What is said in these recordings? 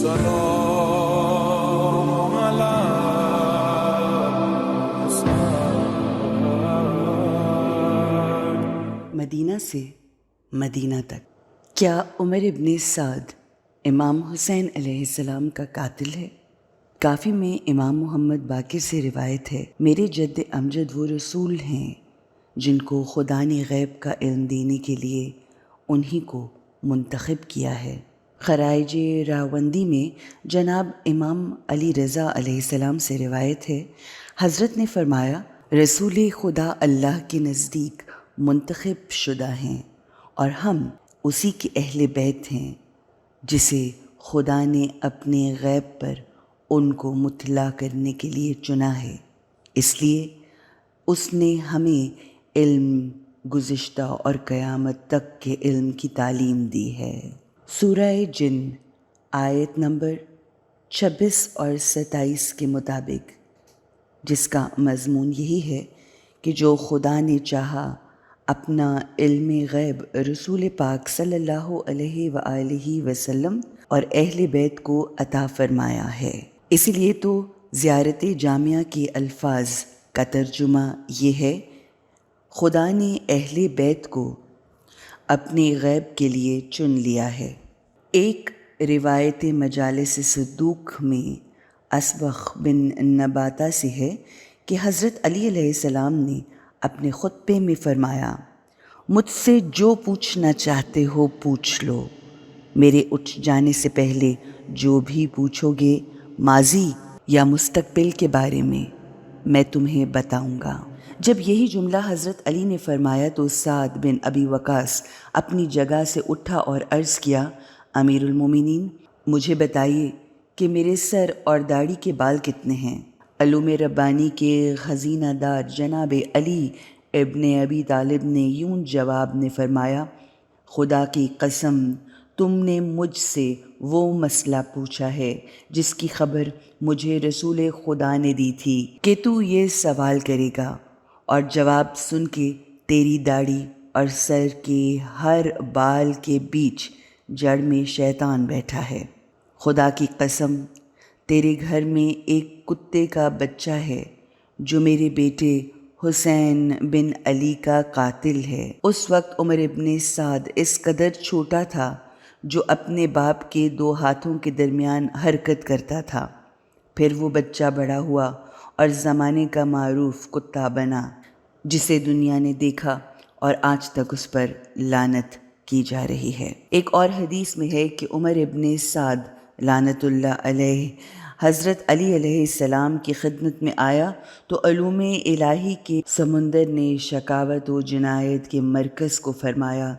السلام على مدینہ سے مدینہ تک۔ کیا عمر ابن سعد امام حسین علیہ السلام کا قاتل ہے؟ کافی میں امام محمد باقر سے روایت ہے، میرے جد امجد وہ رسول ہیں جن کو خدا نے غیب کا علم دینے کے لیے انہی کو منتخب کیا ہے۔ خرائج راوندی میں جناب امام علی رضا علیہ السلام سے روایت ہے، حضرت نے فرمایا، رسول خدا اللہ کے نزدیک منتخب شدہ ہیں اور ہم اسی کے اہل بیت ہیں جسے خدا نے اپنے غیب پر ان کو مطلع کرنے کے لیے چنا ہے، اس لیے اس نے ہمیں علم گزشتہ اور قیامت تک کے علم کی تعلیم دی ہے۔ سورہ جن آیت نمبر 26 اور 27 کے مطابق، جس کا مضمون یہی ہے کہ جو خدا نے چاہا اپنا علم غیب رسول پاک صلی اللہ علیہ وآلہ وسلم اور اہل بیت کو عطا فرمایا ہے۔ اسی لیے تو زیارت جامعہ کے الفاظ کا ترجمہ یہ ہے، خدا نے اہل بیت کو اپنے غیب کے لیے چن لیا ہے۔ ایک روایت مجالس صدوق میں اسبغ بن نباتہ سے ہے کہ حضرت علی علیہ السلام نے اپنے خطبے میں فرمایا، مجھ سے جو پوچھنا چاہتے ہو پوچھ لو، میرے اٹھ جانے سے پہلے جو بھی پوچھو گے ماضی یا مستقبل کے بارے میں تمہیں بتاؤں گا۔ جب یہی جملہ حضرت علی نے فرمایا تو سعد بن ابی وقاص اپنی جگہ سے اٹھا اور عرض کیا، امیر المومنین، مجھے بتائیے کہ میرے سر اور داڑھی کے بال کتنے ہیں؟ علوم ربانی کے خزینہ دار جناب علی ابن ابی طالب نے یوں جواب میں فرمایا، خدا کی قسم تم نے مجھ سے وہ مسئلہ پوچھا ہے جس کی خبر مجھے رسول خدا نے دی تھی کہ تو یہ سوال کرے گا، اور جواب سن کے تیری داڑھی اور سر کے ہر بال کے بیچ جڑ میں شیطان بیٹھا ہے۔ خدا کی قسم تیرے گھر میں ایک کتے کا بچہ ہے جو میرے بیٹے حسین بن علی کا قاتل ہے۔ اس وقت عمر ابن سعد اس قدر چھوٹا تھا جو اپنے باپ کے 2 ہاتھوں کے درمیان حرکت کرتا تھا۔ پھر وہ بچہ بڑا ہوا اور زمانے کا معروف کتا بنا جسے دنیا نے دیکھا اور آج تک اس پر لعنت کی جا رہی ہے۔ ایک اور حدیث میں ہے کہ عمر ابن سعد لعنت اللہ علیہ حضرت علی علیہ السلام کی خدمت میں آیا تو علوم الہی کے سمندر نے شقاوت و جنایت کے مرکز کو فرمایا،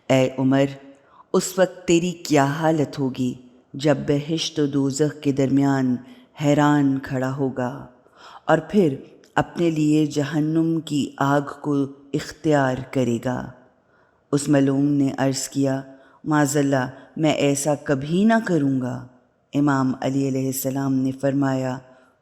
اے عمر، اس وقت تیری کیا حالت ہوگی جب بہشت و دوزخ کے درمیان حیران کھڑا ہوگا اور پھر اپنے لیے جہنم کی آگ کو اختیار کرے گا۔ اس ملعون نے عرض کیا، معاذاللہ، میں ایسا کبھی نہ کروں گا۔ امام علی علیہ السلام نے فرمایا،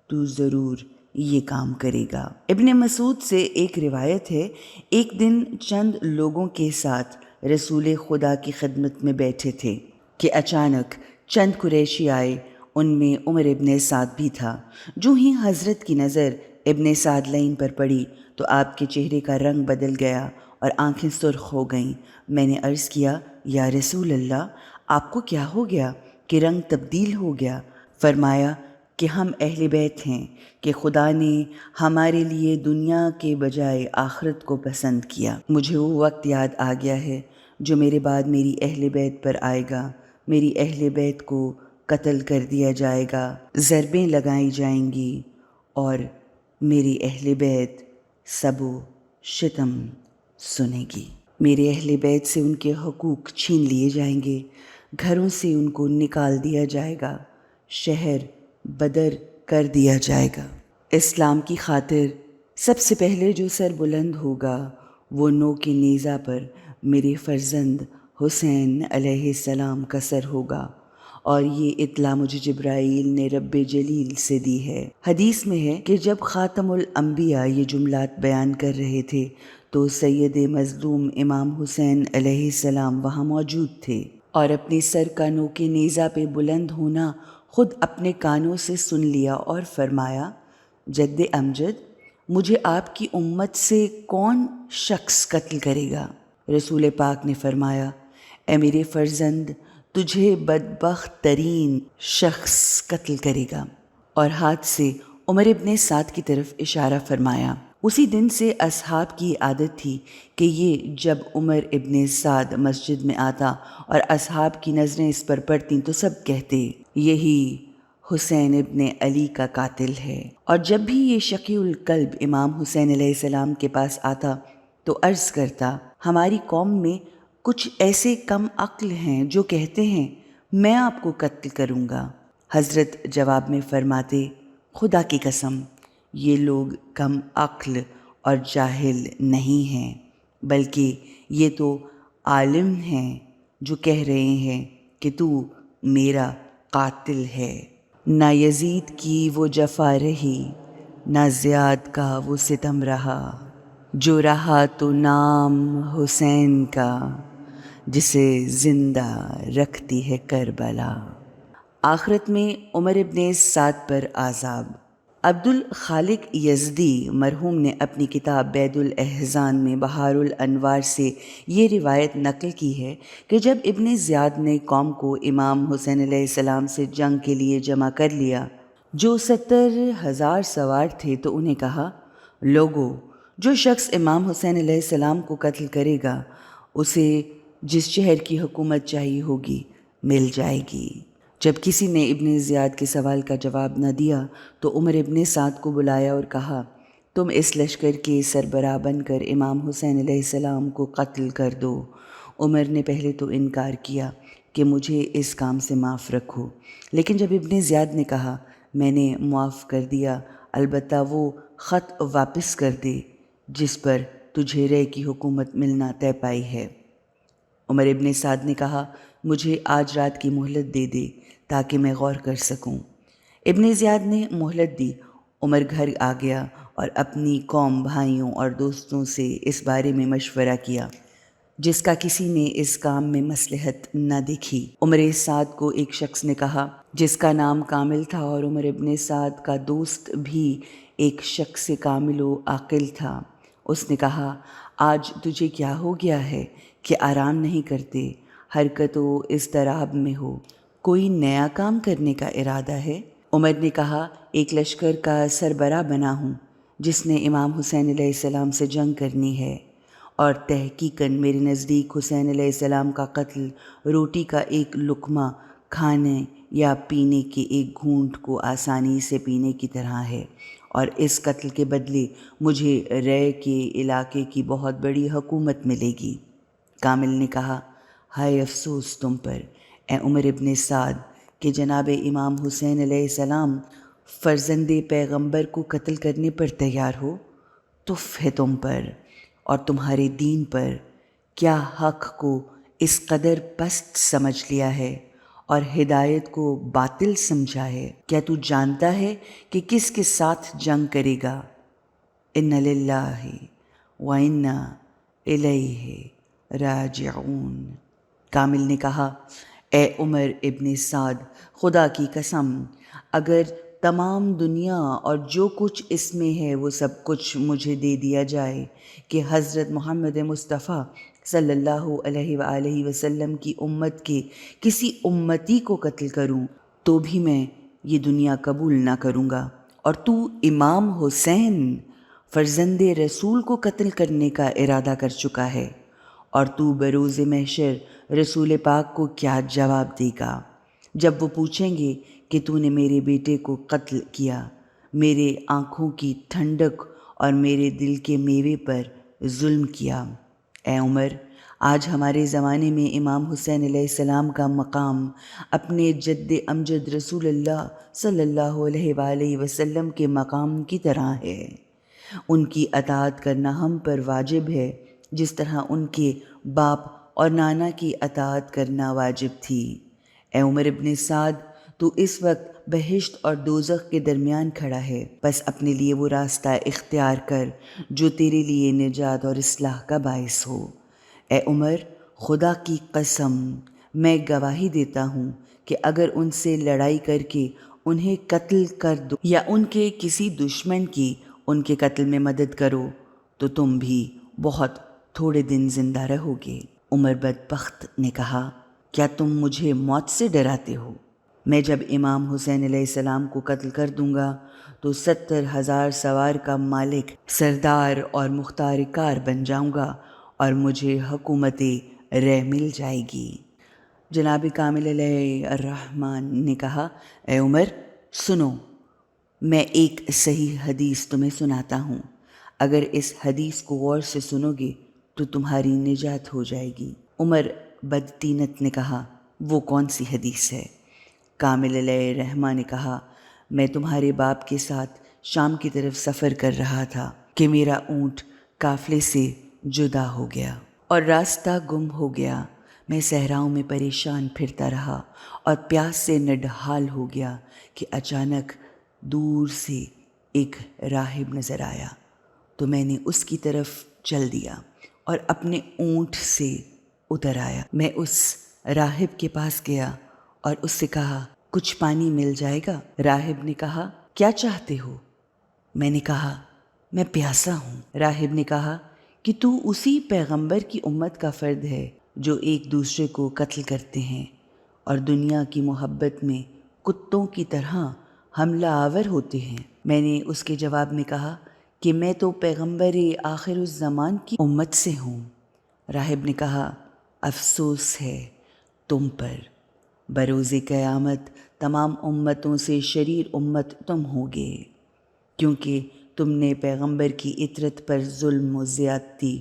تو ضرور یہ کام کرے گا۔ ابن مسعود سے ایک روایت ہے، ایک دن چند لوگوں کے ساتھ رسول خدا کی خدمت میں بیٹھے تھے کہ اچانک چند قریشی آئے، ان میں عمر ابن سعد بھی تھا۔ جو ہی حضرت کی نظر ابن سعد لعین پر پڑی تو آپ کے چہرے کا رنگ بدل گیا اور آنکھیں سرخ ہو گئیں۔ میں نے عرض کیا، یا رسول اللہ، آپ کو کیا ہو گیا کہ رنگ تبدیل ہو گیا؟ فرمایا کہ ہم اہل بیت ہیں کہ خدا نے ہمارے لیے دنیا کے بجائے آخرت کو پسند کیا۔ مجھے وہ وقت یاد آ گیا ہے جو میرے بعد میری اہل بیت پر آئے گا۔ میری اہل بیت کو قتل کر دیا جائے گا، ضربیں لگائی جائیں گی اور میری اہل بیت سب و شتم سنے گی۔ میرے اہل بیت سے ان کے حقوق چھین لیے جائیں گے، گھروں سے ان کو نکال دیا جائے گا، شہر بدر کر دیا جائے گا۔ اسلام کی خاطر سب سے پہلے جو سر بلند ہوگا وہ نو کے نیزہ پر میرے فرزند حسین علیہ السلام کا سر ہوگا، اور یہ اطلاع مجھے جبرائیل نے رب جلیل سے دی ہے۔ حدیث میں ہے کہ جب خاتم الانبیاء یہ جملات بیان کر رہے تھے تو سید مظلوم امام حسین علیہ السلام وہاں موجود تھے۔ اور اپنے سر کا نوک نیزہ پہ بلند ہونا خود اپنے کانوں سے سن لیا اور فرمایا، جد امجد، مجھے آپ کی امت سے کون شخص قتل کرے گا؟ رسول پاک نے فرمایا، اے میرے فرزند، تجھے بدبخت ترین شخص قتل کرے گا، اور ہاتھ سے عمر ابن سعد کی طرف اشارہ فرمایا۔ اسی دن سے اصحاب کی عادت تھی کہ یہ جب عمر ابن سعد مسجد میں آتا اور اصحاب کی نظریں اس پر پڑتیں تو سب کہتے، یہی حسین ابن علی کا قاتل ہے۔ اور جب بھی یہ شقی القلب امام حسین علیہ السلام کے پاس آتا تو عرض کرتا، ہماری قوم میں کچھ ایسے کم عقل ہیں جو کہتے ہیں میں آپ کو قتل کروں گا۔ حضرت جواب میں فرماتے، خدا کی قسم، یہ لوگ کم عقل اور جاہل نہیں ہیں، بلکہ یہ تو عالم ہیں جو کہہ رہے ہیں کہ تو میرا قاتل ہے۔ نہ یزید کی وہ جفا رہی، نہ زیاد کا وہ ستم رہا، جو رہا تو نام حسین کا، جسے زندہ رکھتی ہے کربلا۔ آخرت میں عمر ابن سعد پر عذاب۔ عبد الخالق یزدی مرحوم نے اپنی کتاب بید الاحزان میں بہار الانوار سے یہ روایت نقل کی ہے کہ جب ابن زیاد نے قوم کو امام حسین علیہ السلام سے جنگ کے لیے جمع کر لیا، جو 70,000 سوار تھے، تو انہیں کہا، لوگو، جو شخص امام حسین علیہ السلام کو قتل کرے گا اسے جس شہر کی حکومت چاہیے ہوگی مل جائے گی۔ جب کسی نے ابن زیاد کے سوال کا جواب نہ دیا تو عمر ابن سعد کو بلایا اور کہا، تم اس لشکر کے سربراہ بن کر امام حسین علیہ السلام کو قتل کر دو۔ عمر نے پہلے تو انکار کیا کہ مجھے اس کام سے معاف رکھو، لیکن جب ابن زیاد نے کہا، میں نے معاف کر دیا، البتہ وہ خط واپس کر دے جس پر تجھے رے کی حکومت ملنا طے پائی ہے۔ عمر ابن سعد نے کہا، مجھے آج رات کی مہلت دے دے تاکہ میں غور کر سکوں۔ ابن زیاد نے مہلت دی۔ عمر گھر آ گیا اور اپنی قوم، بھائیوں اور دوستوں سے اس بارے میں مشورہ کیا، جس کا کسی نے اس کام میں مصلحت نہ دیکھی۔ عمر سعد کو ایک شخص نے کہا جس کا نام کامل تھا، اور عمر ابن سعد کا دوست بھی ایک شخص کامل و عاقل تھا۔ اس نے کہا، آج تجھے کیا ہو گیا ہے کہ آرام نہیں کرتے، حرکت و اضطراب میں ہو؟ کوئی نیا کام کرنے کا ارادہ ہے؟ عمر نے کہا، ایک لشکر کا سربراہ بنا ہوں جس نے امام حسین علیہ السلام سے جنگ کرنی ہے، اور تحقیقاً میرے نزدیک حسین علیہ السلام کا قتل روٹی کا ایک لقمہ کھانے یا پینے کے ایک گھونٹ کو آسانی سے پینے کی طرح ہے، اور اس قتل کے بدلے مجھے رے کے علاقے کی بہت بڑی حکومت ملے گی۔ کامل نے کہا، ہائے افسوس تم پر، اے عمر ابن سعد، کہ جناب امام حسین علیہ السلام فرزند پیغمبر کو قتل کرنے پر تیار ہو۔ تف ہے تم پر اور تمہارے دین پر، کیا حق کو اس قدر پست سمجھ لیا ہے اور ہدایت کو باطل سمجھا ہے؟ کیا تو جانتا ہے کہ کس کے ساتھ جنگ کرے گا؟ ان للہ و انا الیہ راجعون۔ کامل نے کہا، اے عمر ابن سعد، خدا کی قسم، اگر تمام دنیا اور جو کچھ اس میں ہے وہ سب کچھ مجھے دے دیا جائے کہ حضرت محمد مصطفیٰ صلی اللہ علیہ وآلہ وسلم کی امت کے کسی امتی کو قتل کروں، تو بھی میں یہ دنیا قبول نہ کروں گا۔ اور تو امام حسین فرزند رسول کو قتل کرنے کا ارادہ کر چکا ہے، اور تو بروز محشر رسول پاک کو کیا جواب دے گا جب وہ پوچھیں گے کہ تو نے میرے بیٹے کو قتل کیا، میرے آنکھوں کی ٹھنڈک اور میرے دل کے میوے پر ظلم کیا؟ اے عمر، آج ہمارے زمانے میں امام حسین علیہ السلام کا مقام اپنے جد امجد رسول اللہ صلی اللہ علیہ وآلہ وسلم کے مقام کی طرح ہے۔ ان کی اطاعت کرنا ہم پر واجب ہے، جس طرح ان کے باپ اور نانا کی اطاعت کرنا واجب تھی۔ اے عمر ابن سعد، تو اس وقت بہشت اور دوزخ کے درمیان کھڑا ہے، بس اپنے لیے وہ راستہ اختیار کر جو تیرے لیے نجات اور اصلاح کا باعث ہو۔ اے عمر، خدا کی قسم، میں گواہی دیتا ہوں کہ اگر ان سے لڑائی کر کے انہیں قتل کر دو یا ان کے کسی دشمن کی ان کے قتل میں مدد کرو تو تم بھی بہت تھوڑے دن زندہ رہو گے۔ عمر بدبخت نے کہا، کیا تم مجھے موت سے ڈراتے ہو؟ میں جب امام حسین علیہ السلام کو قتل کر دوں گا تو 70,000 سوار کا مالک، سردار اور مختار کار بن جاؤں گا اور مجھے حکومت رہ مل جائے گی۔ جناب کامل علیہ الرحمن نے کہا، اے عمر سنو، میں ایک صحیح حدیث تمہیں سناتا ہوں، اگر اس حدیث کو غور سے سنو گے تو تمہاری نجات ہو جائے گی۔ عمر بدطینت نے کہا، وہ کون سی حدیث ہے؟ کامل علیہ الرحمن نے کہا، میں تمہارے باپ کے ساتھ شام کی طرف سفر کر رہا تھا کہ میرا اونٹ قافلے سے جدا ہو گیا اور راستہ گم ہو گیا۔ میں صحراؤں میں پریشان پھرتا رہا اور پیاس سے نڈھال ہو گیا کہ اچانک دور سے ایک راہب نظر آیا تو میں نے اس کی طرف چل دیا اور اپنے اونٹ سے اتر آیا۔ میں اس راہب کے پاس گیا اور اس سے کہا، کچھ پانی مل جائے گا؟ راہب نے کہا، کیا چاہتے ہو؟ میں نے کہا، میں پیاسا ہوں۔ راہب نے کہا کہ تو اسی پیغمبر کی امت کا فرد ہے جو ایک دوسرے کو قتل کرتے ہیں اور دنیا کی محبت میں کتوں کی طرح حملہ آور ہوتے ہیں۔ میں نے اس کے جواب میں کہا کہ میں تو پیغمبر آخر الزمان کی امت سے ہوں۔ راہب نے کہا، افسوس ہے تم پر، بروز قیامت تمام امتوں سے شریر امت تم ہوگے، کیونکہ تم نے پیغمبر کی اطرت پر ظلم و زیادتی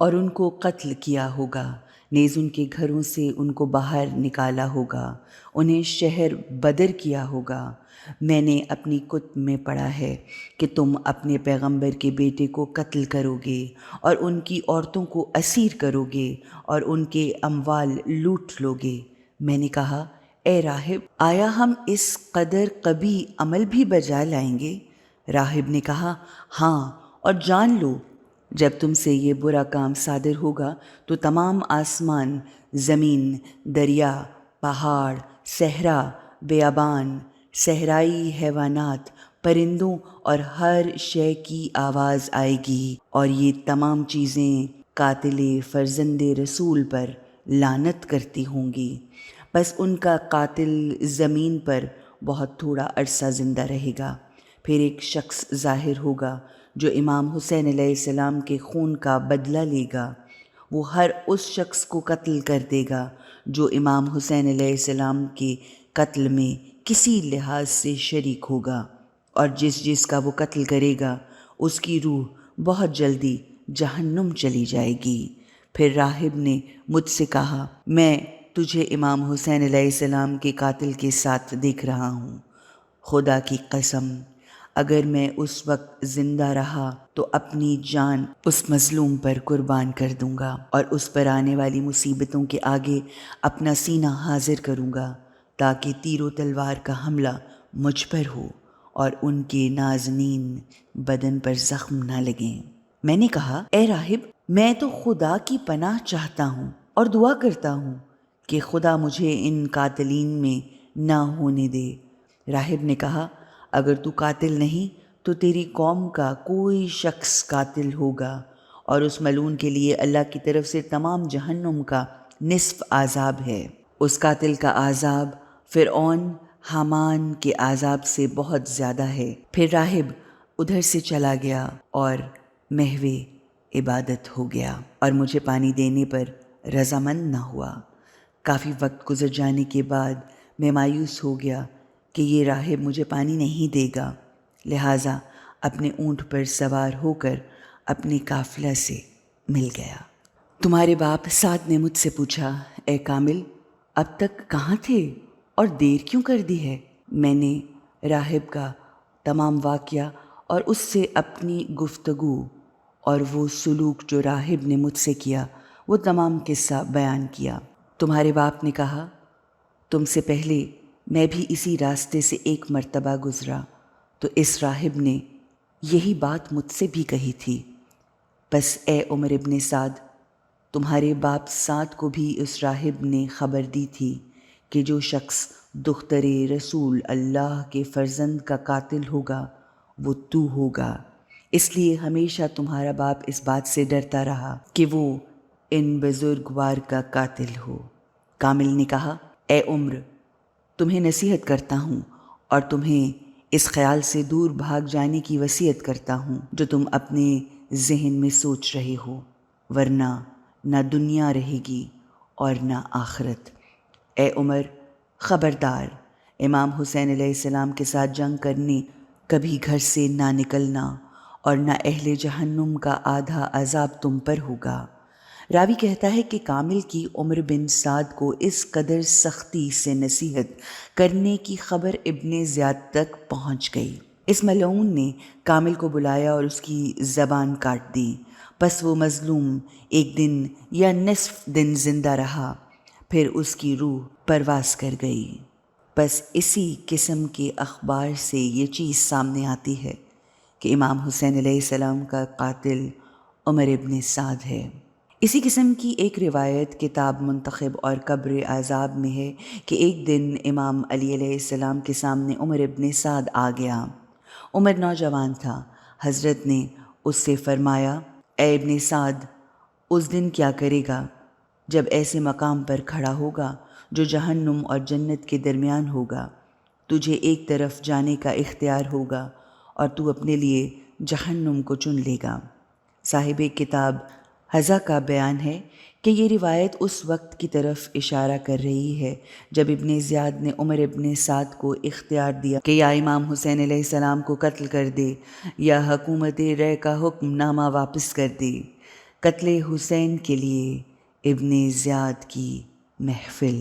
اور ان کو قتل کیا ہوگا، نیز ان کے گھروں سے ان کو باہر نکالا ہوگا، انہیں شہر بدر کیا ہوگا۔ میں نے اپنی کتب میں پڑھا ہے کہ تم اپنے پیغمبر کے بیٹے کو قتل کرو گے اور ان کی عورتوں کو اسیر کرو گے اور ان کے اموال لوٹ لو گے۔ میں نے کہا، اے راہب، آیا ہم اس قدر قبیح عمل بھی بجا لائیں گے؟ راہب نے کہا، ہاں، اور جان لو جب تم سے یہ برا کام صادر ہوگا تو تمام آسمان، زمین، دریا، پہاڑ، صحرا، بیابان، صحرائی حیوانات، پرندوں اور ہر شے کی آواز آئے گی اور یہ تمام چیزیں قاتل فرزند رسول پر لعنت کرتی ہوں گی، بس ان کا قاتل زمین پر بہت تھوڑا عرصہ زندہ رہے گا۔ پھر ایک شخص ظاہر ہوگا جو امام حسین علیہ السلام کے خون کا بدلہ لے گا، وہ ہر اس شخص کو قتل کر دے گا جو امام حسین علیہ السلام کے قتل میں کسی لحاظ سے شریک ہوگا، اور جس کا وہ قتل کرے گا اس کی روح بہت جلدی جہنم چلی جائے گی۔ پھر راہب نے مجھ سے کہا، میں تجھے امام حسین علیہ السلام کے قاتل کے ساتھ دیکھ رہا ہوں، خدا کی قسم اگر میں اس وقت زندہ رہا تو اپنی جان اس مظلوم پر قربان کر دوں گا اور اس پر آنے والی مصیبتوں کے آگے اپنا سینہ حاضر کروں گا تاکہ تیر و تلوار کا حملہ مجھ پر ہو اور ان کے نازنین بدن پر زخم نہ لگیں۔ میں نے کہا، اے راہب، میں تو خدا کی پناہ چاہتا ہوں اور دعا کرتا ہوں کہ خدا مجھے ان قاتلین میں نہ ہونے دے۔ راہب نے کہا، اگر تو قاتل نہیں تو تیری قوم کا کوئی شخص قاتل ہوگا اور اس ملعون کے لیے اللہ کی طرف سے تمام جہنم کا نصف عذاب ہے۔ اس قاتل کا عذاب فرعون حامان کے عذاب سے بہت زیادہ ہے۔ پھر راہب ادھر سے چلا گیا اور محو عبادت ہو گیا اور مجھے پانی دینے پر رضامند نہ ہوا۔ کافی وقت گزر جانے کے بعد میں مایوس ہو گیا کہ یہ راہب مجھے پانی نہیں دے گا، لہٰذا اپنے اونٹ پر سوار ہو کر اپنے قافلہ سے مل گیا۔ تمہارے باپ سعد نے مجھ سے پوچھا، اے کامل، اب تک کہاں تھے اور دیر کیوں کر دی ہے؟ میں نے راہب کا تمام واقعہ اور اس سے اپنی گفتگو اور وہ سلوک جو راہب نے مجھ سے کیا وہ تمام قصہ بیان کیا۔ تمہارے باپ نے کہا، تم سے پہلے میں بھی اسی راستے سے ایک مرتبہ گزرا تو اس راہب نے یہی بات مجھ سے بھی کہی تھی، بس اے عمر ابن سعد، تمہارے باپ سعد کو بھی اس راہب نے خبر دی تھی کہ جو شخص دختر رسول اللہ کے فرزند کا قاتل ہوگا وہ تو ہوگا، اس لیے ہمیشہ تمہارا باپ اس بات سے ڈرتا رہا کہ وہ ان بزرگوار کا قاتل ہو۔ کامل نے کہا، اے عمر، تمہیں نصیحت کرتا ہوں اور تمہیں اس خیال سے دور بھاگ جانے کی وصیت کرتا ہوں جو تم اپنے ذہن میں سوچ رہے ہو، ورنہ نہ دنیا رہے گی اور نہ آخرت۔ اے عمر، خبردار، امام حسین علیہ السلام کے ساتھ جنگ کرنے کبھی گھر سے نہ نکلنا، اور نہ اہل جہنم کا آدھا عذاب تم پر ہوگا۔ راوی کہتا ہے کہ کامل کی عمر بن سعد کو اس قدر سختی سے نصیحت کرنے کی خبر ابن زیاد تک پہنچ گئی۔ اس ملعون نے کامل کو بلایا اور اس کی زبان کاٹ دی، پس وہ مظلوم ایک دن یا نصف دن زندہ رہا، پھر اس کی روح پرواز کر گئی۔ بس اسی قسم کے اخبار سے یہ چیز سامنے آتی ہے کہ امام حسین علیہ السلام کا قاتل عمر ابن سعد ہے۔ اسی قسم کی ایک روایت کتاب منتخب اور قبر عذاب میں ہے کہ ایک دن امام علی علیہ السلام کے سامنے عمر ابن سعد آ گیا۔ عمر نوجوان تھا۔ حضرت نے اس سے فرمایا، اے ابن سعد، اس دن کیا کرے گا جب ایسے مقام پر کھڑا ہوگا جو جہنم اور جنت کے درمیان ہوگا؟ تجھے ایک طرف جانے کا اختیار ہوگا اور تو اپنے لیے جہنم کو چن لے گا۔ صاحب کتاب حضا کا بیان ہے کہ یہ روایت اس وقت کی طرف اشارہ کر رہی ہے جب ابن زیاد نے عمر ابن سعد کو اختیار دیا کہ یا امام حسین علیہ السلام کو قتل کر دے یا حکومت رے کا حکم نامہ واپس کر دے۔ قتل حسین کے لیے ابن زیاد کی محفل۔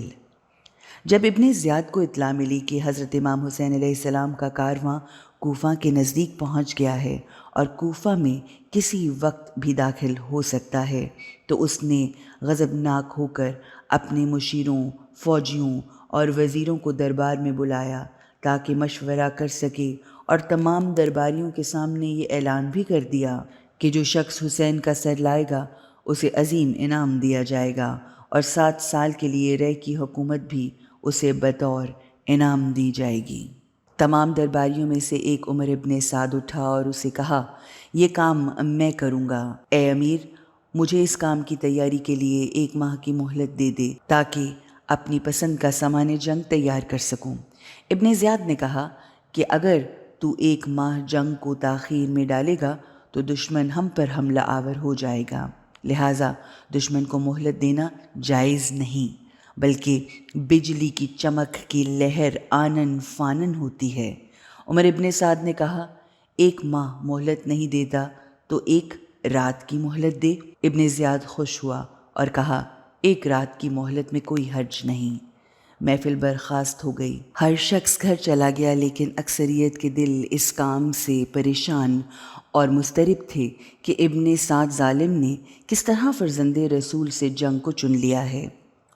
جب ابن زیاد کو اطلاع ملی کہ حضرت امام حسین علیہ السلام کا کارواں کوفہ کے نزدیک پہنچ گیا ہے اور کوفہ میں کسی وقت بھی داخل ہو سکتا ہے، تو اس نے غضبناک ہو کر اپنے مشیروں، فوجیوں اور وزیروں کو دربار میں بلایا تاکہ مشورہ کر سکے، اور تمام درباریوں کے سامنے یہ اعلان بھی کر دیا کہ جو شخص حسین کا سر لائے گا اسے عظیم انعام دیا جائے گا، اور 7 سال کے لیے رے کی حکومت بھی اسے بطور انعام دی جائے گی۔ تمام درباریوں میں سے ایک عمر ابن سعد اٹھا اور اسے کہا، یہ کام میں کروں گا، اے امیر، مجھے اس کام کی تیاری کے لیے 1 ماہ کی مہلت دے دے تاکہ اپنی پسند کا سامان جنگ تیار کر سکوں۔ ابن زیاد نے کہا کہ اگر تو 1 ماہ جنگ کو تاخیر میں ڈالے گا تو دشمن ہم پر حملہ آور ہو جائے گا، لہٰذا دشمن کو مہلت دینا جائز نہیں، بلکہ بجلی کی چمک کی لہر آنن فانن ہوتی ہے۔ عمر ابن سعد نے کہا، 1 ماہ مہلت نہیں دیتا تو 1 رات کی مہلت دے۔ ابن زیاد خوش ہوا اور کہا، 1 رات کی مہلت میں کوئی حرج نہیں۔ محفل برخاست ہو گئی، ہر شخص گھر چلا گیا، لیکن اکثریت کے دل اس کام سے پریشان اور مضطرب تھے کہ ابن سعد ظالم نے کس طرح فرزند رسول سے جنگ کو چن لیا ہے۔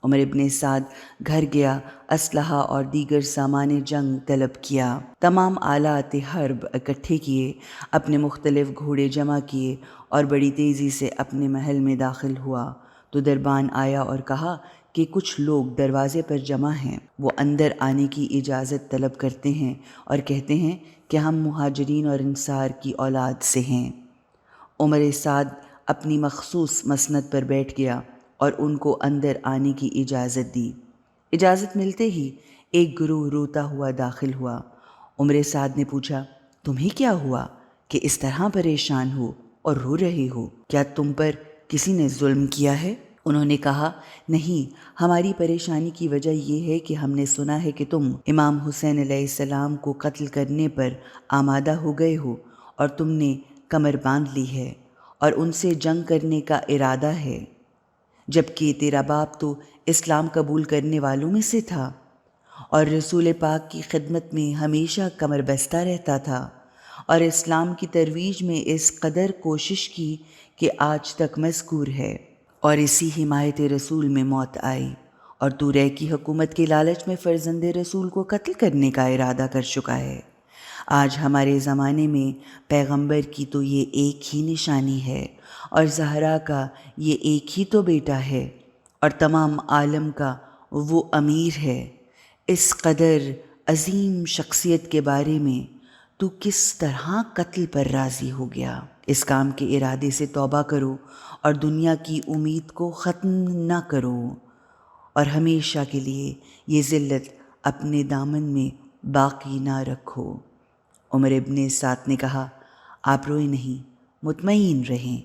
عمر ابن سعد گھر گیا، اسلحہ اور دیگر سامان جنگ طلب کیا، تمام آلات حرب اکٹھے کیے، اپنے مختلف گھوڑے جمع کیے اور بڑی تیزی سے اپنے محل میں داخل ہوا تو دربان آیا اور کہا کہ کچھ لوگ دروازے پر جمع ہیں، وہ اندر آنے کی اجازت طلب کرتے ہیں اور کہتے ہیں کہ ہم مہاجرین اور انصار کی اولاد سے ہیں۔ عمر سعد اپنی مخصوص مسند پر بیٹھ گیا اور ان کو اندر آنے کی اجازت دی۔ اجازت ملتے ہی ایک گروہ روتا ہوا داخل ہوا۔ عمر سعد نے پوچھا، تمہیں کیا ہوا کہ اس طرح پریشان ہو اور رو رہے ہو؟ کیا تم پر کسی نے ظلم کیا ہے؟ انہوں نے کہا، نہیں، ہماری پریشانی کی وجہ یہ ہے کہ ہم نے سنا ہے کہ تم امام حسین علیہ السلام کو قتل کرنے پر آمادہ ہو گئے ہو اور تم نے کمر باندھ لی ہے اور ان سے جنگ کرنے کا ارادہ ہے، جبکہ تیرا باپ تو اسلام قبول کرنے والوں میں سے تھا اور رسول پاک کی خدمت میں ہمیشہ کمر بستہ رہتا تھا اور اسلام کی ترویج میں اس قدر کوشش کی کہ آج تک مذکور ہے، اور اسی حمایت رسول میں موت آئی، اور تو رے کی حکومت کے لالچ میں فرزند رسول کو قتل کرنے کا ارادہ کر چکا ہے۔ آج ہمارے زمانے میں پیغمبر کی تو یہ ایک ہی نشانی ہے، اور زہرا کا یہ ایک ہی تو بیٹا ہے، اور تمام عالم کا وہ امیر ہے۔ اس قدر عظیم شخصیت کے بارے میں تو کس طرح قتل پر راضی ہو گیا؟ اس کام کے ارادے سے توبہ کرو اور دنیا کی امید کو ختم نہ کرو، اور ہمیشہ کے لیے یہ ذلت اپنے دامن میں باقی نہ رکھو۔ عمر ابن سعد نے کہا، آپ روئے نہیں، مطمئن رہیں،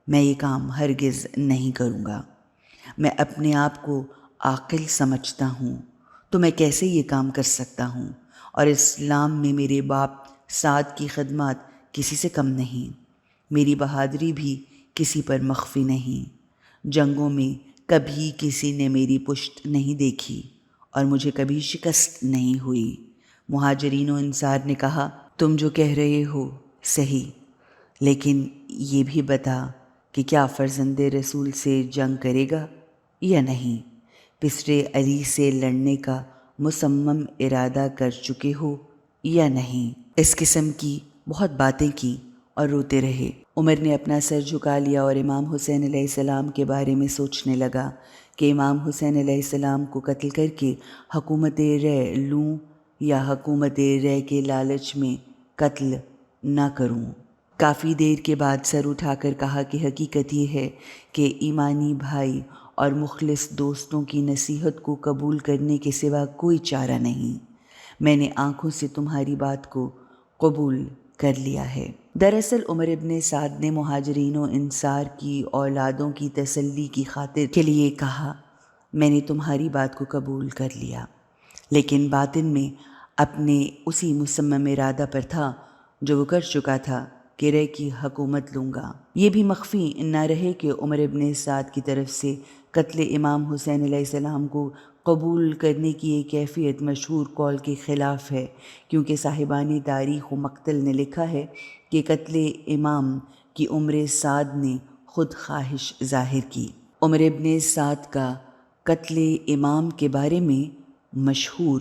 میں یہ کام ہرگز نہیں کروں گا۔ میں اپنے آپ کو عاقل سمجھتا ہوں، تو میں کیسے یہ کام کر سکتا ہوں؟ اور اسلام میں میرے باپ سعد کی خدمات کسی سے کم نہیں، میری بہادری بھی کسی پر مخفی نہیں۔ جنگوں میں کبھی کسی نے میری پشت نہیں دیکھی اور مجھے کبھی شکست نہیں ہوئی۔ مہاجرین و انصار نے کہا، تم جو کہہ رہے ہو صحیح، لیکن یہ بھی بتا کہ کیا فرزند رسول سے جنگ کرے گا یا نہیں؟ پسرے علی سے لڑنے کا مصمم ارادہ کر چکے ہو یا نہیں؟ اس قسم کی بہت باتیں کی اور روتے رہے۔ عمر نے اپنا سر جھکا لیا اور امام حسین علیہ السلام کے بارے میں سوچنے لگا کہ امام حسین علیہ السلام کو قتل کر کے حکومت رے لوں یا حکومت رے کے لالچ میں قتل نہ کروں۔ کافی دیر کے بعد سر اٹھا کر کہا کہ حقیقت یہ ہے کہ ایمانی بھائی اور مخلص دوستوں کی نصیحت کو قبول کرنے کے سوا کوئی چارہ نہیں۔ میں نے آنکھوں سے تمہاری بات کو قبول کر لیا ہے۔ دراصل عمر ابن سعد نے مہاجرین و انصار کی اولادوں کی تسلی کی خاطر کے لیے کہا، میں نے تمہاری بات کو قبول کر لیا، لیکن باطن میں اپنے اسی مصمم ارادہ پر تھا جو وہ کر چکا تھا کہ رے کی حکومت لوں گا۔ یہ بھی مخفی نہ رہے کہ عمر ابن سعد کی طرف سے قتل امام حسین علیہ السلام کو قبول کرنے کی یہ کیفیت مشہور قول کے خلاف ہے، کیونکہ صاحبان تاریخ و مقتل نے لکھا ہے کہ قتل امام کی عمر سعد نے خود خواہش ظاہر کی۔ عمر ابن سعد کا قتل امام کے بارے میں مشہور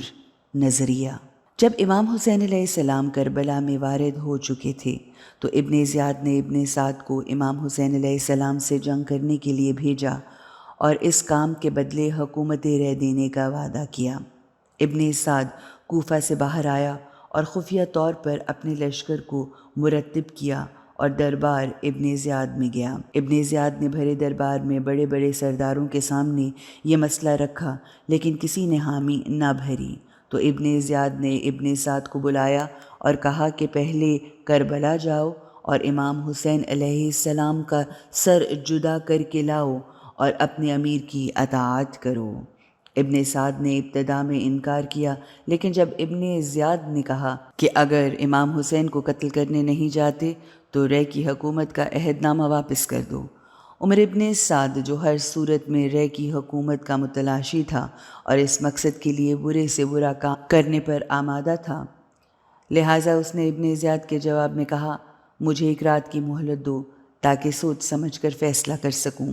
نظریہ۔ جب امام حسین علیہ السلام کربلا میں وارد ہو چکے تھے تو ابن زیاد نے ابن سعد کو امام حسین علیہ السلام سے جنگ کرنے کے لیے بھیجا اور اس کام کے بدلے حکومت رے دینے کا وعدہ کیا۔ ابن سعد کوفہ سے باہر آیا اور خفیہ طور پر اپنے لشکر کو مرتب کیا اور دربار ابن زیاد میں گیا۔ ابن زیاد نے بھرے دربار میں بڑے بڑے سرداروں کے سامنے یہ مسئلہ رکھا، لیکن کسی نے حامی نہ بھری۔ تو ابن زیاد نے ابن سعد کو بلایا اور کہا کہ پہلے کربلا جاؤ اور امام حسین علیہ السلام کا سر جدا کر کے لاؤ اور اپنے امیر کی اطاعت کرو۔ ابن سعد نے ابتدا میں انکار کیا، لیکن جب ابن زیاد نے کہا کہ اگر امام حسین کو قتل کرنے نہیں جاتے تو رے کی حکومت کا عہد نامہ واپس کر دو۔ عمر ابن سعد جو ہر صورت میں رے کی حکومت کا متلاشی تھا اور اس مقصد کے لیے برے سے برا کام کرنے پر آمادہ تھا، لہٰذا اس نے ابن زیاد کے جواب میں کہا، مجھے ایک رات کی مہلت دو تاکہ سوچ سمجھ کر فیصلہ کر سکوں۔